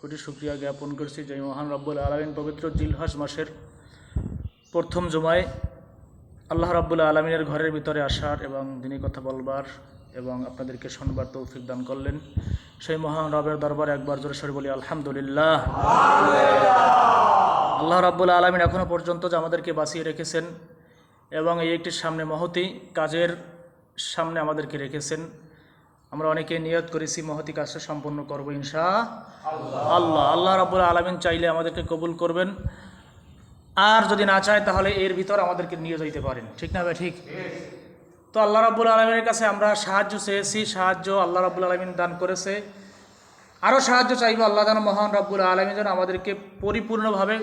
কোটি শুকরিয়া জ্ঞাপন করছি যে মহান রব্বুল আলামিন পবিত্র জিলহজ মাসের প্রথম জুমায় আল্লাহ রব্বুল আলামিনের ঘরের ভিতরে আসার এবং দিনী কথা বলবার এবং আপনাদেরকে শোনবার তৌফিক দান করলেন। সেই মহান রবের দরবারে একবার জোরে সরে বলি আলহামদুলিল্লাহ। আল্লাহ রব্বুল আলামিন এখনও পর্যন্ত যে আমাদেরকে বাঁচিয়ে রেখেছেন এবং এই একটি সামনে মহতি কাজের সামনে আমাদেরকে রেখেছেন। আমরা অনেকে নিয়ত করেছি মহতি কাজটা সম্পন্ন করব ইনশাআল্লাহ। আল্লাহ রাব্বুল আলামিন চাইলে আমাদেরকে কবুল করবেন, আর যদি না চায় তাহলে এর ভিতর আমাদেরকে নিয়ে যাইতে পারেন। ঠিক না ভাই? ঠিক। তো আল্লাহ রাব্বুল আলামিনের কাছে আমরা সাহায্য চেয়েছি, সাহায্য আল্লাহ রাব্বুল আলামিন দান করেছে। আরও সাহায্য চাইব, আল্লাহ যেন মহান রাব্বুল আলামিন যেন আমাদেরকে পরিপূর্ণভাবে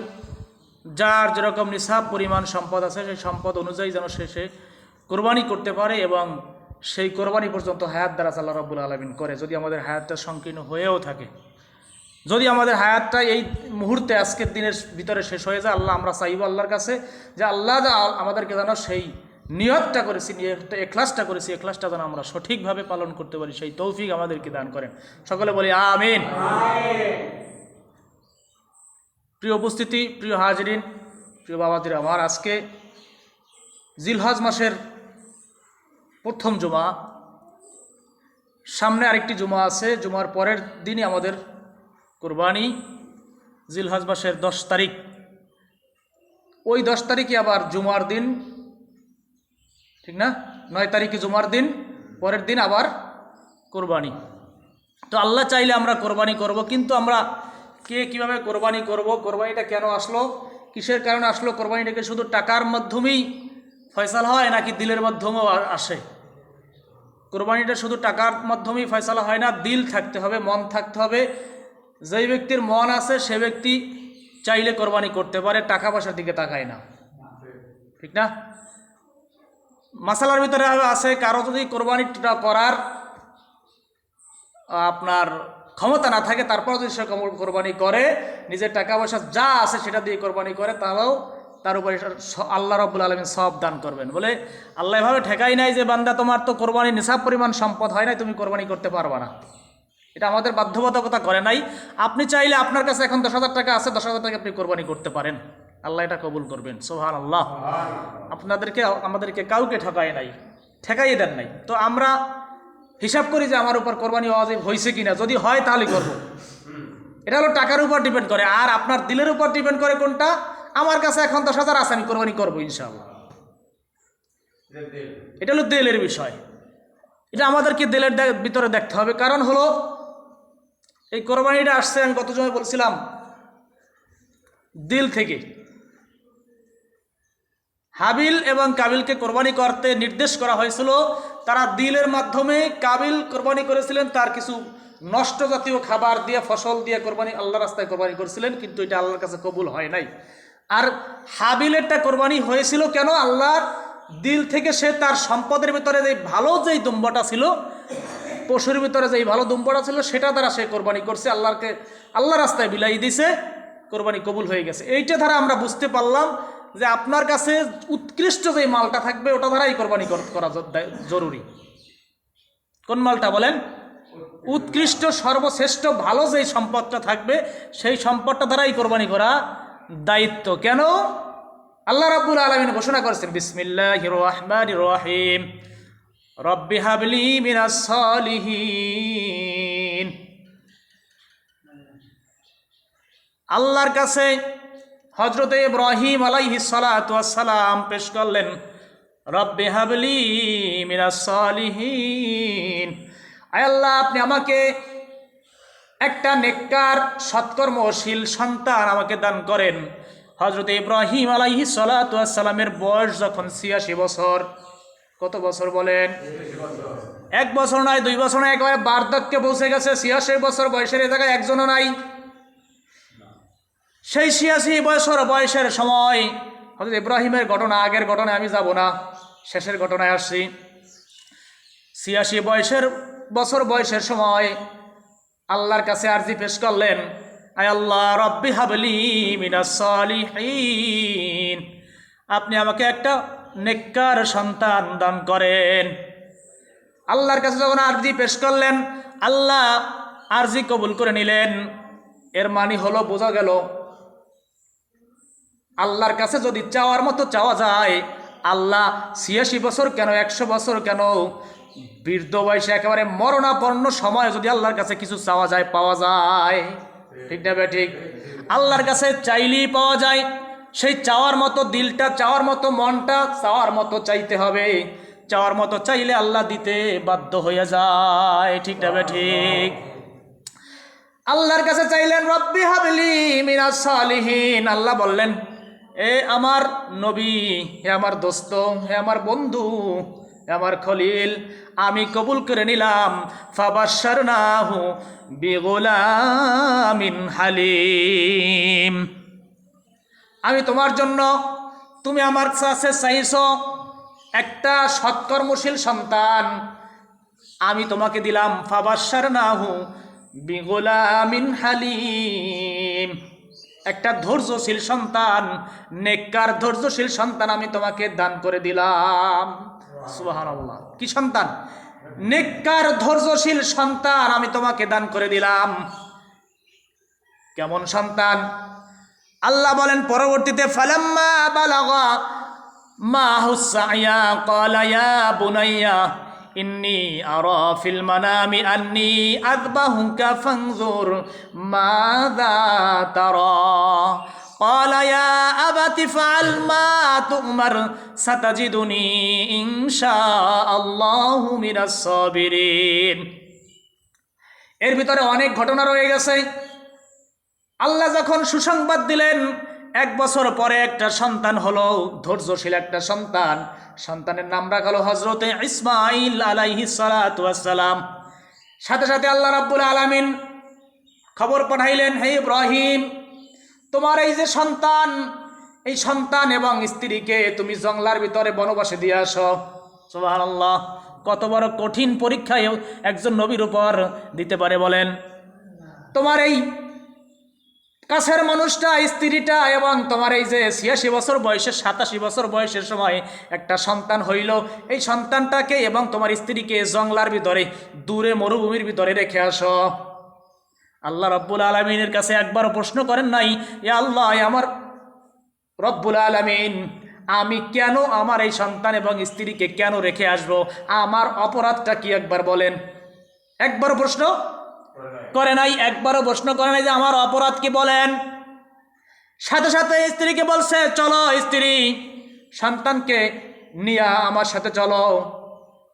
যার যেরকম নিসাব পরিমাণ সম্পদ আছে সেই সম্পদ অনুযায়ী যেন সে কোরবানি করতে পারে এবং সেই কোরবানি পর্যন্ত হায়াত দ্বারা আল্লাহ রাব্বুল আলামিন করে। যদি আমাদের হায়াতটা সংকীর্ণ হয়েও থাকে, যদি আমাদের হায়াতটা এই মুহূর্তে আজকের দিনের ভিতরে শেষ হয়ে যায়, আমরা চাইব আল্লাহর কাছে যে আল্লাহ আমাদেরকে যেন সেই নিয়তটা করেছি, নিয়তটা এখলাসটা করেছি, এখলাসটা যেন আমরা সঠিকভাবে পালন করতে পারি, সেই তৌফিক আমাদেরকে দান করেন। সকলে বলি আমিন। প্রিয় উপস্থিতি, প্রিয় হাজরিন, প্রিয় বাবাদের আমার, আজকে জিলহজ মাসের প্রথম জুমা, সামনে আরেকটি জুমা আছে, জুমার পরের দিনই আমাদের কোরবানি। জিলহজ মাসের 10 তারিখ, ওই 10 তারিখে আবার জুমার দিন, ঠিক না? 9 তারিখে জুমার দিন, পরের দিন আবার কোরবানি। তো আল্লাহ চাইলে আমরা কোরবানি করব, কিন্তু আমরা কে কীভাবে কোরবানি করব, কোরবানিটা কেন আসলো, কিসের কারণে আসলো, কোরবানিটাকে শুধু টাকার মাধ্যমেই ফয়সালা হয় নাকি দিলের মাধ্যমেও আসে? কোরবানিটা শুধু টাকার মাধ্যমেই ফয়সালা হয় না, দিল থাকতে হবে, মন থাকতে হবে। যেই ব্যক্তির মন আছে সে ব্যক্তি চাইলে কোরবানি করতে পারে, টাকা পয়সার দিকে তাকায় না। ঠিক না? মাসালার ভিতরে আছে, কারো যদি কোরবানিটা করার আপনার ক্ষমতা না থাকে, তারপর যদি সে কোরবানি করে, নিজের টাকা পয়সা যা আছে সেটা দিয়ে কোরবানি করে, তাহলেও তার উপরে আল্লাহ রাব্বুল আলামিন সওয়াব দান করবেন। বলে আল্লাহ এভাবে ঠেকাই নাই যে বান্দা তোমার তো কোরবানি নিসাব পরিমাণ সম্পদ হয় নাই, তুমি কোরবানি করতে পারবা না। এটা আমাদের বাধ্যবাধকতা করে নাই। আপনি চাইলে আপনার কাছে এখন 10,000 টাকা আছে, 10,000 টাকা আপনি কোরবানি করতে পারেন, আল্লাহ এটা কবুল করবেন। সুবহানাল্লাহ। আমাদেরকে কাউকে ঠকায় নাই, ঠেকাইয়ে দেন নাই। তো আমরা হিসাব করি যে আমার উপর কোরবানি ওয়াজিব হয়েছে কিনা, যদি হয় তাহলে করব। এটা হলো টাকার উপর ডিপেন্ড করে, আর আপনার দিলের উপর ডিপেন্ড করে কোনটা। আমার কাছে এখন 10,000 আছে, আমি কোরবানি করবো ইনশাআল্লাহ। এটা হলো দিলের বিষয়, এটা আমাদেরকে দিলের ভিতরে দেখতে হবে। কারণ হলো এই কোরবানিটা আসছে, আমি গত সময় বলছিলাম, দিল থেকে। হাবিল এবং কাবিলকে কোরবানি করতে নির্দেশ করা হয়েছিল, তারা দিলের মাধ্যমে। কাবিল কোরবানি করেছিলেন তার কিছু নষ্ট জাতীয় খাবার দিয়ে, ফসল দিয়ে কোরবানি, আল্লাহ রাস্তায় কোরবানি করেছিলেন, কিন্তু এটা আল্লাহর কাছে কবুল হয় নাই। আর হাবিলেরটা কোরবানি হয়েছিল কেন? আল্লাহর দিল থেকে সে তার সম্পদের ভিতরে যে ভালো যেই দুম্বটা ছিল, পশুর ভিতরে যেই ভালো দুম্বটা ছিল, সেটা দ্বারা সে কোরবানি করছে, আল্লাহ রাস্তায় বিলাই দিছে, কোরবানি কবুল হয়ে গেছে। এইটা দ্বারা আমরা বুঝতে পারলাম যে আপনার কাছে উৎকৃষ্ট যে মালটা থাকবে ওটা দ্বারাই কোরবানি করা জরুরি। কোন মালটা বলেন? উৎকৃষ্ট, সর্বশ্রেষ্ঠ, ভালো যেই সম্পদটা থাকবে সেই সম্পদটা দ্বারাই কোরবানি করা দায়িত্ব। কেন? আল্লাহ রাব্বুল আলামিন ঘোষণা করেছেন, বিসমিল্লাহির রহমানির রহিম, রব্বি হাবলি মিনাস সালিহিন। আল্লাহর কাছে হযরত ইব্রাহিম আলাইহিস সালাতু ওয়াস সালাম পেশ করলেন, রব্বি হাবলি মিনাস সালিহিন, আয় আল্লাহ আপনি আমাকে একটা নেককার সৎকর্মশীল সন্তান আমাকে দান করেন। হযরত ইব্রাহিম আলাইহিস সালাতু ওয়াস সালামের বয়স যখন 86 বছর। কত বছর বলেন? 1 বছর নয়, 2 বছর নয়, একেবারে বার্ধক্যে পৌঁছে গেছে। 86 বছর বয়সের এই জায়গায় একজনও নাই। সেই 86 বছর বয়সের সময় হযরত ইব্রাহিমের ঘটনা, আগের ঘটনায় আমি যাব না, শেষের ঘটনায় আসছি। 86 বছর বয়সের সময় আল্লাহর কাছে আরজি পেশ করলেন, আয় আল্লাহ রব্বি হাবলি মিনাস সালিহিন, আপনি আমাকে একটা নেককার সন্তান দান করেন। আল্লাহর কাছে যখন আরজি পেশ করলেন, আল্লাহ আরজি কবুল করে নিলেন। এর মানে হলো বোঝা গেল আল্লাহর কাছে যদি চাওয়ার মতো চাওয়া যায়, আল্লাহ ৮৬ বছর কেন ১০০ বছর কেন বৃদ্ধ বয়সে একেবারে মরণাপন্ন সময় যদি আল্লাহর কাছে কিছু চাওয়া যায়, পাওয়া যায়। ঠিক না ঠিক? আল্লাহর কাছে চাইলেই পাওয়া যায়। সেই চাওয়ার মতো দিলটা, চাওয়ার মতো মনটা, চাওয়ার মতো চাইতে হবে। চাওয়ার মতো চাইলে আল্লাহ দিতে বাধ্য হয়ে যায়। ঠিক না ঠিক? আল্লাহর কাছে চাইলেন রব্বি হাবলি মিনাস সালিহিন। আল্লাহ বললেন, এ আমার নবী, হে আমার দোস্ত, হে আমার বন্ধু, হে আমার খলিল, আমি কবুল করে নিলাম। ফাবাশশারনাহু বিগুলামিন হালিম। আমি তোমার জন্য, তুমি আমার কাছে চাইছো একটা সৎকর্মশীল সন্তান, আমি তোমাকে দিলাম। ফাবাশশারনাহু বিগুলামিন হালিম, একটা ধৈর্যশীল সন্তান, নেককার ধৈর্যশীল সন্তান আমি তোমাকে দান করে দিলাম। সুবহানাল্লাহ। কি সন্তান? নেককার ধৈর্যশীল সন্তান আমি তোমাকে দান করে দিলাম। কেমন সন্তান? আল্লাহ বলেন পরবর্তীতে, ফালাম্মা বালাগা মাহুস সা'য়া ক্বালা ইয়া বুনাইয়া ইন্নী আরা ফিল মানামি আন্নী আযবাহুকা ফানজুর মাযা তারা ক্বালা ইয়া আবাতি ফাআল মা তু'মার সাতাজিদুনি ইনশাআল্লাহু মিনাস সাবিরিন। এর ভিতরে অনেক ঘটনা রয়ে গেছে। আল্লাহ যখন সুসংবাদ দিলেন ১ বছর পরে একটা সন্তান হলো, ধৈর্যশীল একটা সন্তান, সন্তানের নাম রাখা হলো হযরতে ইসমাঈল আলাইহিস সালাতু ওয়াস সালাম। সাথে সাথে আল্লাহ রাব্বুল আলামিন খবর পাঠাইলেন, হে ইব্রাহিম, তোমার এই যে সন্তান, এই সন্তান এবং স্ত্রীকে তুমি জঙ্গলার ভিতরে বনবাসে দিয়ে আসো। সুবহানাল্লাহ। কত বড় কঠিন পরীক্ষায় একজন নবীর উপর দিতে পারে বলেন। তোমার এই কাছের মানুষটা, স্ত্রীটা এবং তোমার এই যে ৮৬ বছর বয়সের, ৮৭ বছর বয়সের সময় একটা সন্তান হইল, এই সন্তানটাকে এবং তোমার স্ত্রীকে জঙ্গলার ভিতরে, দূরে মরুভূমির ভিতরে রেখে আসো। আল্লাহ রব্বুল আলামিনের কাছে একবারও প্রশ্ন করেন নাই, ইয়া আল্লাহ, আমার রব্বুল আলামিন, আমি কেন আমার এই সন্তান এবং স্ত্রীকে কেন রেখে আসবো? আমার অপরাধটা কি একবার বলেন। একবারও প্রশ্ন করে নাই, একবারও প্রশ্ন করে নাই যে আমার অপরাধ কি বলেন। সাথে সাথে স্ত্রীকে বলছে, চলো স্ত্রী, সন্তানকে নিয়ে আমার সাথে চলো।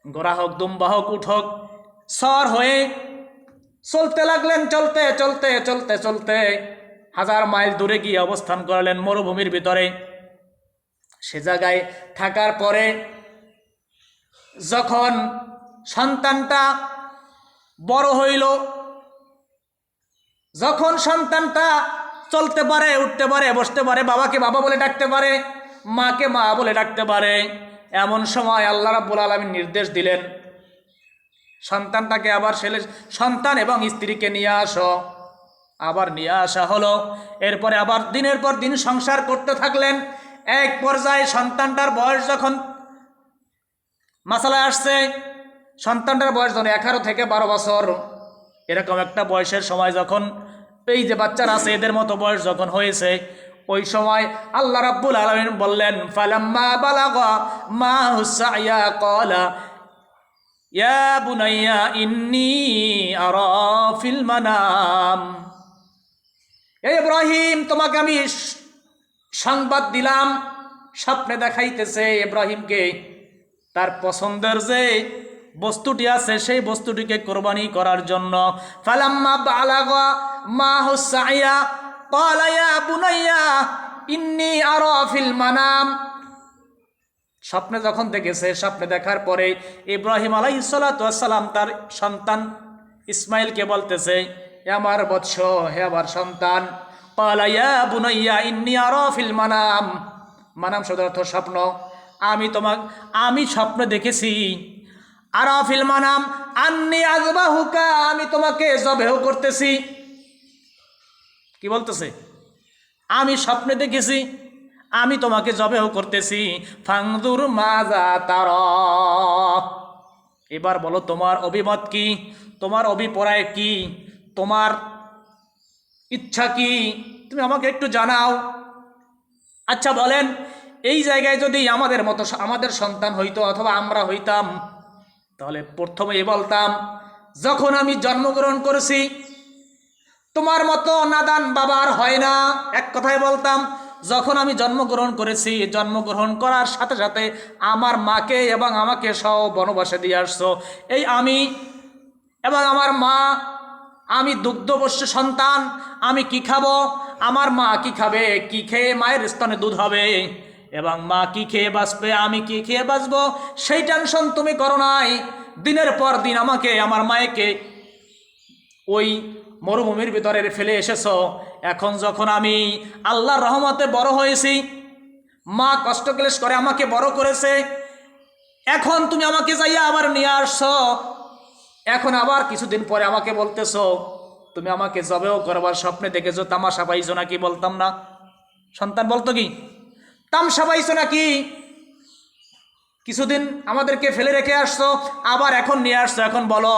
গোড়া হোক, দুম্বা হোক, উঠ হোক, সর হয়ে চলতে লাগলেন। চলতে চলতে চলতে চলতে ১০০০ মাইল দূরে গিয়ে অবস্থান করলেন মরুভূমির ভিতরে। সে জায়গায় থাকার পরে যখন সন্তানটা বড় হইল, যখন সন্তানটা চলতে পারে, উঠতে পারে, বসতে পারে, বাবাকে বাবা বলে ডাকতে পারে, মাকে মা বলে ডাকতে পারে, এমন সময় আল্লাহ রাব্বুল আলামিন নির্দেশ দিলেন, সন্তানটাকে আবার সন্তান এবং স্ত্রীকে নিয়ে আসো। আবার নিয়ে আসা হলো। এরপরে আবার দিনের পর দিন সংসার করতে থাকলেন। এক পর্যায়ে সন্তানটার বয়স যখন মাসালায় আসছে, সন্তানটার বয়স যখন ১১ থেকে ১২ বছর, এরকম একটা বয়সের সময় যখন এই যে বাচ্চারা আছে এদের মতো বয়স যখন হয়েছে, ওই সময় আল্লাহ রাব্বুল আলামিন বললেন, ফালাম্মা বালাগা মাহুস সা'য়া ক্বালা ইয়া বুনাইয়া ইন্নী আরা ফিল মানাম। হে ইব্রাহিম, তোমাকে আমি সংবাদ দিলাম, স্বপ্নে দেখাইতেছে ইব্রাহিমকে তার পছন্দের যে বস্তুটি আছে সেই বস্তুটিকে কোরবানি করার জন্য। ফালাম্মা বালাগা মাহুস সা'য়া ক্বালা ইয়া বুনাইয়া ইন্নী আরা ফিল মানাম। স্বপ্নে যখন দেখেছে, স্বপ্নে দেখার পরে ইব্রাহিম আলাইহিস সালাতু ওয়াস সালাম তার সন্তান ইসমাইলকে বলতেছে, হে আমার বৎস, হে আমার সন্তান, ক্বালা ইয়া বুনাইয়া ইন্নী আরা ফিল মানাম। মানাম শব্দের অর্থ স্বপ্ন। আমি স্বপ্ন দেখেছি। আরা ফিল মানাম আন্নী আযবাহুকা, আমি তোমাকে জবেহ করতেছি। কি বলতেছে? আমি স্বপ্নে দেখেছি, আমি তোমাকে জবেহ করতেছি। ফানজুর মাযা তারা, এবার বলো তোমার অভিমত কি, তোমার অভিপ্রায় কি, তোমার ইচ্ছা কি তুমি আমাকে একটু জানাও। আচ্ছা বলেন, এই জায়গায় যদি আমাদের মতো আমাদের সন্তান হইতো অথবা আমরা হইতাম, তাহলে প্রথমেই বলতাম, যখন আমি জন্মগ্রহণ করেছি তোমার মতো নাদান বাবার হয় না। এক কথায় বলতাম, যখন আমি জন্মগ্রহণ করেছি, জন্মগ্রহণ করার সাথে সাথে আমার মাকে এবং আমাকে সহ বনবাসে দিয়ে আসছো। এই আমি এবং আমার মা, আমি দুগ্ধপোষ্য সন্তান, আমি কি খাবো, আমার মা কি খাবে, কি খেয়ে মায়ের স্তনে দুধ হবে, এবং মা কি খেয়ে বাঁচবে, আমি কি খেয়ে বাঁচবো, সেই টেনশন তুমি করো নাই। দিনের পর দিন আমাকে আমার মায়েকে ওই মরুভূমির ভিতরে ফেলে এসেছো। এখন যখন আমি আল্লাহর রহমতে বড় হয়েছি, মা কষ্ট ক্লেশ করে আমাকে বড় করেছে, এখন তুমি আমাকে যাইয়া আবার নিয়ে আসছো। এখন আবার কিছুদিন পরে আমাকে বলতেছো তুমি আমাকে জবেও করবার স্বপ্নে দেখেছো, তামাশা পাইছো নাকি? বলতাম না? সন্তান বলতো কি, তামসা পাইছো নাকি? কিছুদিন আমাদেরকে ফেলে রেখে আসছো, আবার এখন নিয়ে আসছো, এখন বলো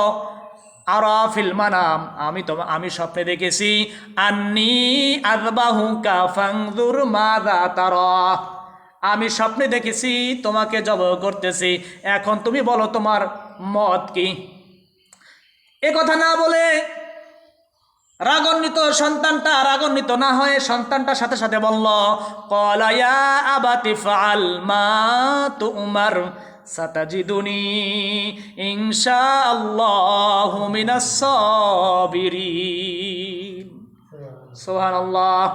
আরা ফিল মানাম, আমি স্বপ্নে দেখেছি, আন্নি আযবাহুকা ফানজুর মাযা তারা, আমি স্বপ্নে দেখেছি তোমাকে জবাই করতেছি, এখন তুমি বলো তোমার মত কি? এ কথা না বলে রাগান্বিত সন্তানটা রাগান্বিত না হয়ে সন্তানটার সাথে সাথে বলল, ক্বালা ইয়া আবাতি ফাআল মা তুমার সাতাজিদুনি ইনশাআল্লাহু মিনাস সাবিরিন। সুবহানাল্লাহ।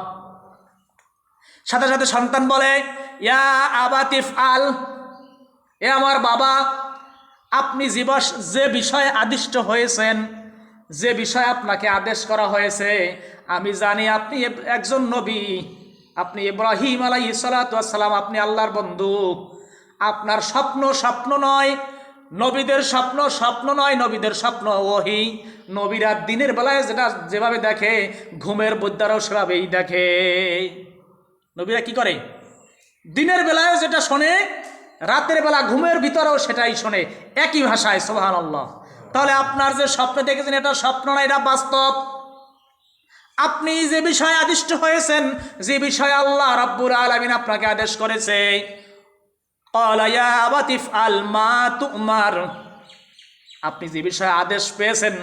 সাথে সাথে সন্তান বলে, ইয়া আবাতি ফাআল, এ আমার বাবা, আপনি যে বিষয়ে আদিষ্ট হয়েছেন, যে বিষয়ে আপনাকে আদেশ করা হয়েছে, আমি জানি আপনি একজন নবী, আপনি ইব্রাহিম আলাইহিস সালাতু ওয়াস সালাম, আপনি আল্লাহর বন্ধু। আপনার স্বপ্ন স্বপ্ন নয়, নবীদের স্বপ্ন স্বপ্ন নয়, নবীদের স্বপ্ন ওহী। নবীরা দিনের বেলায় যেভাবে দেখে, ঘুমের বৈদ্যারাও সেভাবেই দেখে। নবীরা কি করে? দিনের বেলায় যেটা শোনে, রাতের বেলা ঘুমের ভিতরেও সেটাই শোনে, একই ভাষায়। সুবহানাল্লাহ। তাহলে আপনার যে স্বপ্নে দেখেছেন এটা স্বপ্ন না, এটা বাস্তব। আপনি যে বিষয়ে আদিষ্ট হয়েছেন, যে বিষয়ে আল্লাহ রাব্বুল আলামিন আপনাকে আদেশ করেছে, ক্বালা ইয়া আবাতি ইফআল মা তুমার, আপনি যে বিষয়ে আদেশ পেয়েছেন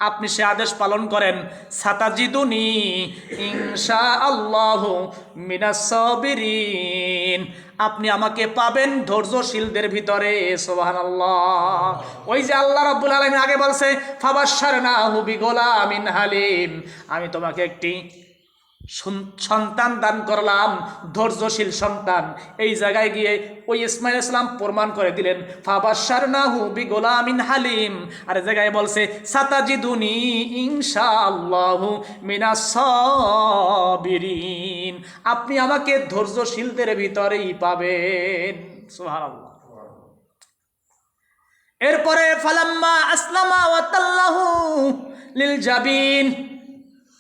আপনি সে আদেশ পালন করেন। সাতাজিদুনি ইনশাআল্লাহু মিনাস সাবিরিন, আপনি আমাকে পাবেন ধৈর্যশীলদের ভিতরে। সুবহানাল্লাহ। ওই যে আল্লাহ রাব্বুল আলামিন আগে বলছে, ফাবাশশারনাহু বিগুলামিন হালিম, আমি তোমাকে একটি সন্তান দান করলাম, ধৈর্যশীল সন্তান। এই জায়গায় গিয়ে ওই ইসমাইল ইসলাম প্রমাণ করে দিলেন, ফাবাশশারনাহু বিগুলামিন হালিম। আর জায়গায় বলছে, সাতাজিদুনি ইনশাআল্লাহু মিনাস সাবিরিন, আপনি আমাকে ধৈর্যশীলদের ভিতরেই পাবেন। সুবহানাল্লাহ। এরপরে ফালাম্মা আসলামা ওয়া তাল্লাহু লিল জাবিন,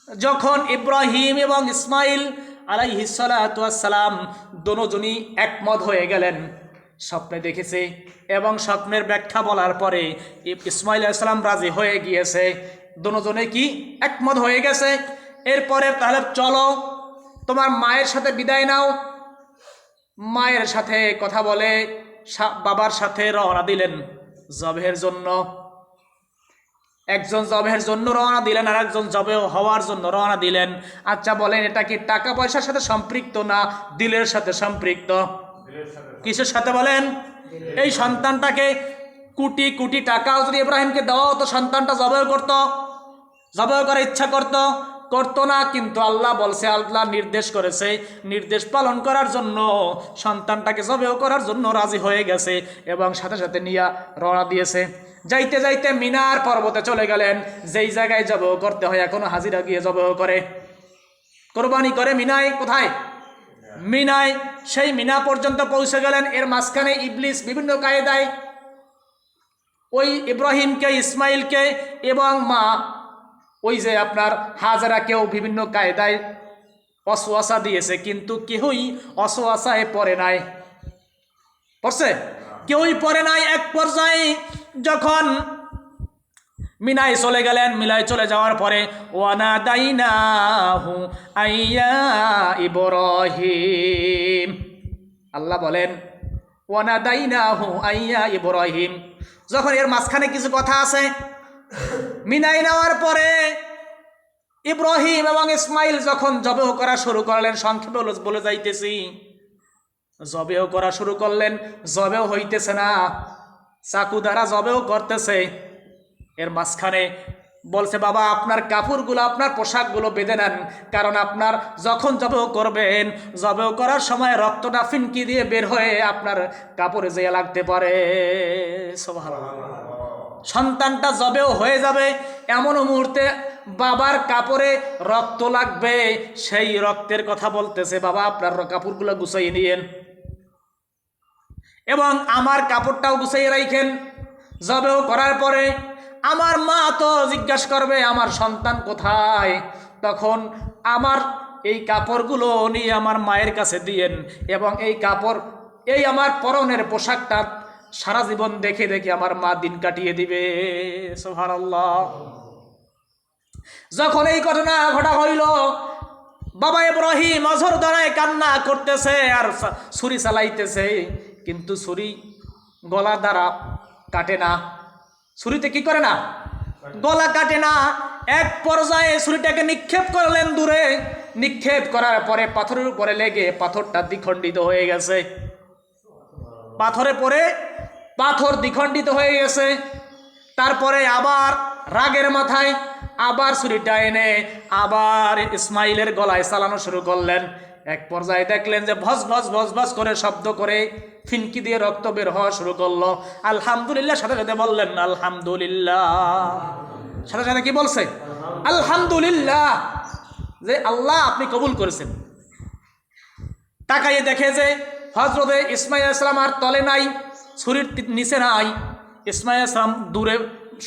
যখন ইব্রাহিম এবং ইসমাইল আলাইহিস সালাতু ওয়াস সালাম দুজনই একমত হয়ে গেলেন, স্বপ্নে দেখেছে এবং স্বপ্নের ব্যাখ্যা বলার পরে ইসমাইল আলাইহিস সালাম রাজি হয়ে গিয়েছে, দুজনে কি একমত হয়ে গেছে। এরপরে তাহলে চলো তোমার মায়ের সাথে বিদায় নাও। মায়ের সাথে কথা বলে বাবার সাথে রওনা দিলেন জবেহের জন্য। একজন জবেহের জন্য রওনা দিলেন, আর একজন জবে হওয়ার জন্য রওনা দিলেন। আচ্ছা বলেন, এটা কি টাকা পয়সার সাথে সম্পৃক্ত না দিলের সাথে সম্পৃক্ত? কিসের সাথে বলেন? এই সন্তানটাকে কোটি কোটি টাকাও যদি ইব্রাহিমকে দেওয়া হতো, সন্তানটা জবে করতো? জবে করার ইচ্ছা করতো না। কিন্তু আল্লাহ বলছে, আল্লাহ নির্দেশ করেছে, নির্দেশ পালন করার জন্য সন্তানটাকে জবেও করার জন্য রাজি হয়ে গেছে এবং সাথে সাথে নিয়ে রওনা দিয়েছে। যাইতে যাইতে মিনার পর্বতে চলে গেলেন, যেই জায়গায় জবেহ করতে হয় এখনো হাজিরা গিয়ে জবেহ করে, কোরবানি করে মিনায়। কোথায়? মিনায়। সেই মিনা পর্যন্ত পৌঁছে গেলেন। এর মাঝখানে ইবলিস বিভিন্ন কায়দায় ওই ইব্রাহিমকে, ইসমাইলকে এবং মা ওই যে আপনার হাজারাকেও বিভিন্ন কায়দায় অসওয়াসা দিয়েছে, কিন্তু কেউই অসওয়াসায় পড়ে নাই। পড়ছে? কেউই পড়ে নাই। এক পর্যায়ে যখন মিনায় চলে গেলেন। মিনায় চলে যাওয়ার পরে ওয়ানাদাইনাহু আইয়া ইব্রাহিম, আল্লাহ বলেন ওয়ানাদাইনাহু আইয়া ইব্রাহিম। যখন এর মাঝখানে কিছু কথা আছে, মিনায় নেওয়ার পরে ইব্রাহিম এবং ইসমাইল যখন জবেহ করা শুরু করলেন, সংক্ষেপে বলে যাইতেছি, জবেহ করা শুরু করলেন, জবেহ হইতেছে না, চাকু দ্বারা জবেহ করতেছে। এর মাঝখানে বলছে, বাবা আপনার কাপড়গুলো, আপনার পোশাকগুলো বেঁধে নেন, কারণ আপনার যখন জবেহ করবেন, জবেহ করার সময় রক্তটা ফিনকি দিয়ে বের হয়ে আপনার কাপড়ে যেয়ে লাগতে পারে। সুবহানাল্লাহ। সন্তানটা জবেহ হয়ে যাবে, এমন মুহূর্তে বাবার কাপড়ে রক্ত লাগবে, সেই রক্তের কথা বলতেছে, বাবা আপনার কাপড়গুলো গুছাইয়ে নিয়েন এবং আমার কাপড়টাও গুছাইয়ে রাখেন। জবেহ করার পরে আমার মা তো জিজ্ঞাসা করবে আমার সন্তান কোথায়, তখন আমার এই কাপড়গুলো নিয়ে আমার মায়ের কাছে দিয়েন এবং এই কাপড়, এই আমার পরনের পোশাকটা সারা জীবন দেখে দেখে আমার মা দিন কাটিয়ে দিবে। সুবহানাল্লাহ। যখন এই ঘটনা ঘটা হইল, বাবা ইব্রাহিম অঝর দ্বারায় কান্না করতেছে আর ছুরি চালাইতেছে, কিন্তু ছুরি গলা দ্বারা কাটে না। ছুরিতে কি করে না? গলা কাটে না। এক পর্যায়ে ছুরিটাকে নিক্ষেপ করলেন দূরে। নিক্ষেপ করার পরে পাথরের উপরে লেগে পাথরটা দ্বিখণ্ডিত হয়ে গেছে। পাথরে পরে পাথর দ্বিখণ্ডিত হয়ে গেছে। তারপরে আবার রাগের মাথায় আবার ছুরিটা এনে আবার ইসমাইলের গলায় চালানো শুরু করলেন। এক পর্যায়ে দেখলেন যে ভস ভস ভস ভস করে শব্দ করে ফিনকি দিয়ে রক্ত বের হওয়া শুরু করলো। আলহামদুলিল্লাহ সাথে সাথে বললেন আলহামদুলিল্লাহ। সাথে সাথে কি বলছে? আলহামদুলিল্লাহ, যে আল্লাহ আপনি কবুল করেছেন। তাকাইয়ে দেখে যে হযরতে ইসমাইল আলাইহিস সালাম আর তলে নাই, ছুরির নিচে নাই। ইসমাইল আলাইহিস সালাম দূরে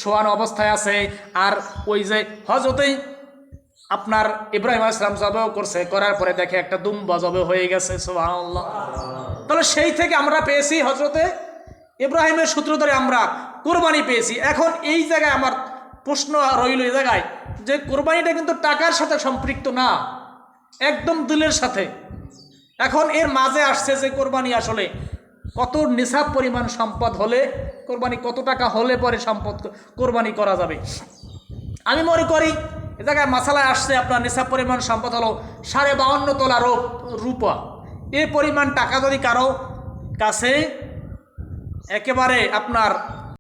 শোয়ানো অবস্থায় আছে, আর ওই যে হযরতে আপনার ইব্রাহিম আলাইহিস সালাম জবেহ করছে, করার পরে দেখে একটা দুম্বা জবেহ হয়ে গেছে। সুবহানাল্লাহ। তাহলে সেই থেকে আমরা পেয়েছি হযরতে ইব্রাহিমের সূত্র ধরে আমরা কুরবানি পেয়েছি। এখন এই জায়গায় আমার প্রশ্ন রইল এই জায়গায় যে কুরবানিটা কিন্তু টাকার সাথে সম্পৃক্ত না, একদম দিলের সাথে। এখন এর মাঝে আসছে যে কোরবানি আসলে কত নিসাব পরিমাণ সম্পদ হলে কোরবানি, কত টাকা হলে পরে সম্পদ কোরবানি করা যাবে। আমি মনে করি এ জায়গায় মাসালায় আসছে আপনার নিসাব পরিমাণ সম্পদ হলো 52.5 তোলা রূপা। এই পরিমাণ টাকা যদি কারো কাছে একেবারে আপনার